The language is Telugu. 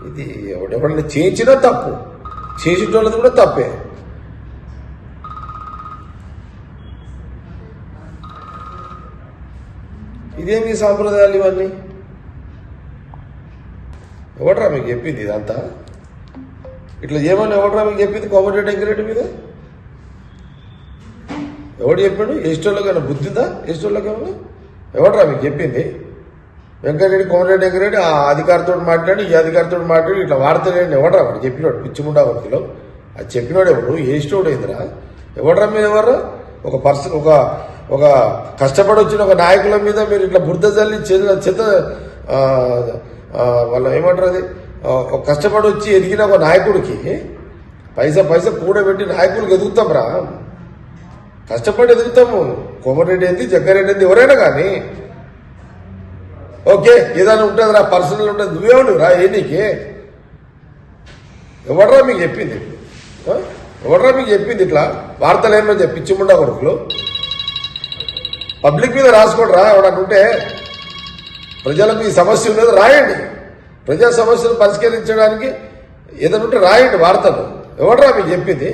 ఇది ఎవడెవరిని చేయించినా తప్పు, చేసేటోళ్ళది కూడా తప్పే. ఇదేమి సాంప్రదాయాలు ఇవన్నీ? ఎవడరా మీకు చెప్పింది ఇదంతా? ఇట్లా చేయమని ఎవడరా మీకు చెప్పింది? కోమటిరెడ్డి వెంకరెడ్డి మీద ఎవడు చెప్పాడు? ఎస్టోళ్ళకైనా బుద్ధి ఉందా? ఎస్టోళ్ళకేమన్నా ఎవడరా మీకు చెప్పింది? వెంకరెడ్డి, కోమటిరెడ్డి వెంకరెడ్డి ఆ అధికారితో మాట్లాడి ఈ అధికారితో మాట్లాడి ఇట్లా వార్తలేండి ఎవడరా వాడు చెప్పినాడు? పిచ్చిముండా వర్తిలో అది చెప్పినాడు ఎవడు? ఏస్టోడు అయిందిరా? ఎవడరా మీద ఎవరు? ఒక పర్సన్ ఒక కష్టపడి వచ్చిన ఒక నాయకుల మీద మీరు ఇట్లా బురద జల్లి చేత వాళ్ళ ఏమంటారు అది, ఒక కష్టపడి వచ్చి ఎదిగిన ఒక నాయకుడికి పైసా కూడబెట్టి నాయకుడికి ఎదుగుతాం రా, కష్టపడి ఎదుగుతాము. కోమటిరెడ్డి ఏంది, జగ్గారెడ్డి ఏంది, ఎవరైనా కానీ ఓకే ఏదైనా ఉంటుంది రా, పర్సనల్ ఉంటుంది. నువ్వేమను రా నీకే? ఎవడరా మీకు చెప్పింది? ఎవడరా మీకు చెప్పింది ఇట్లా వార్తలు ఏమని పిచ్చిముండా కొడుకులు? పబ్లిక్ మీద రాసుకోండి రా. ఎవడంటే ప్రజలకు ఈ సమస్య ఉన్నది రాయండి, ప్రజా సమస్యలు పరిష్కరించడానికి ఏదైనా ఉంటే రాయండి వార్తలు. ఎవడరా మీకు చెప్పింది?